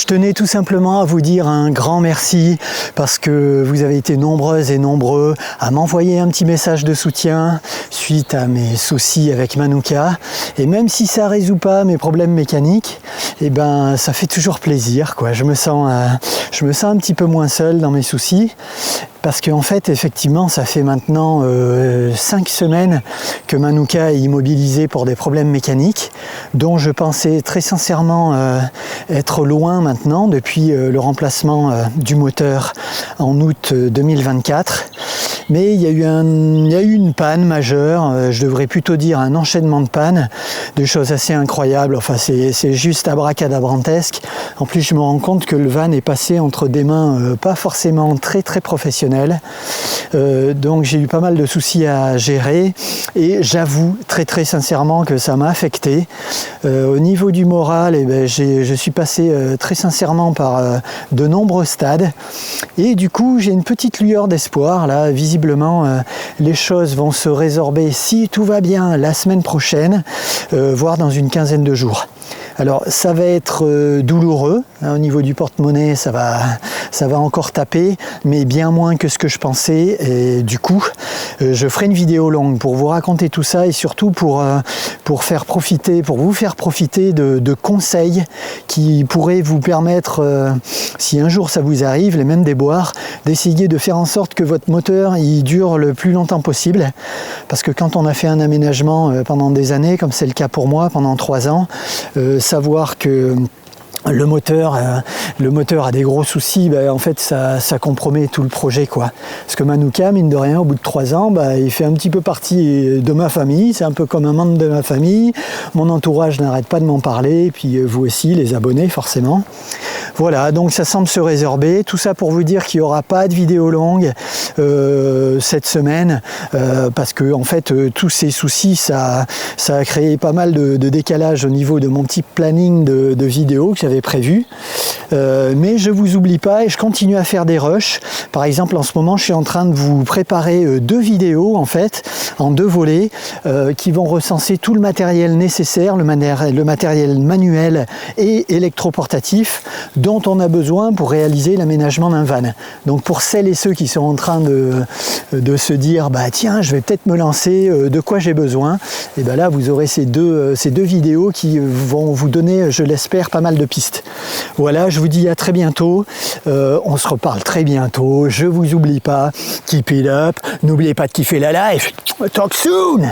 tenais tout simplement à vous dire un grand merci parce que vous avez été nombreuses et nombreux à m'envoyer un petit message de soutien suite à mes soucis avec Manuka. Et même si ça ne résout pas mes problèmes mécaniques, eh ben, ça fait toujours plaisir, quoi. Je me sens un petit peu moins seul dans mes soucis. Parce qu'en fait, effectivement, ça fait maintenant 5 semaines que Manuka est immobilisée pour des problèmes mécaniques, dont je pensais très sincèrement être loin maintenant, depuis le remplacement du moteur en août 2024. Mais il y a eu une panne majeure, je devrais plutôt dire un enchaînement de pannes, de choses assez incroyables. Enfin, c'est juste abracadabrantesque. En plus, je me rends compte que le van est passé entre des mains pas forcément très professionnelles. Donc j'ai eu pas mal de soucis à gérer et j'avoue très sincèrement que ça m'a affecté. Au niveau du moral, eh ben, je suis passé très sincèrement par de nombreux stades et du coup j'ai une petite lueur d'espoir là. Visiblement les choses vont se résorber si tout va bien la semaine prochaine, voire dans une quinzaine de jours. Alors ça va être douloureux, hein, au niveau du porte-monnaie ça va encore taper, mais bien moins que ce que je pensais, et du coup je ferai une vidéo longue pour vous raconter tout ça et surtout pour vous faire profiter de conseils qui pourraient vous permettre, si un jour ça vous arrive, les mêmes déboires, d'essayer de faire en sorte que votre moteur il dure le plus longtemps possible, parce que quand on a fait un aménagement pendant des années, comme c'est le cas pour moi pendant 3 ans, savoir que le moteur a des gros soucis, en fait ça compromet tout le projet, quoi. Parce que Manuka, mine de rien, au bout de 3 ans, il fait un petit peu partie de ma famille, c'est un peu comme un membre de ma famille. Mon entourage n'arrête pas de m'en parler, et puis vous aussi, les abonnés forcément. Voilà, donc ça semble se résorber. Tout ça pour vous dire qu'il n'y aura pas de vidéo longue cette semaine, parce que en fait tous ces soucis, ça a créé pas mal de décalage au niveau de mon petit planning de vidéos que j'avais prévu. Mais je vous oublie pas et je continue à faire des rushs. Par exemple, en ce moment, je suis en train de vous préparer 2 vidéos en fait, en 2 volets, qui vont recenser tout le matériel nécessaire, le matériel manuel et électroportatif dont on a besoin pour réaliser l'aménagement d'un van. Donc pour celles et ceux qui sont en train de se dire tiens, je vais peut-être me lancer, de quoi j'ai besoin, et là vous aurez ces deux vidéos qui vont vous donner, je l'espère, pas mal de pistes. Voilà, je vous dis à très bientôt, on se reparle très bientôt, je vous oublie pas, keep it up, n'oubliez pas de kiffer la life, talk soon.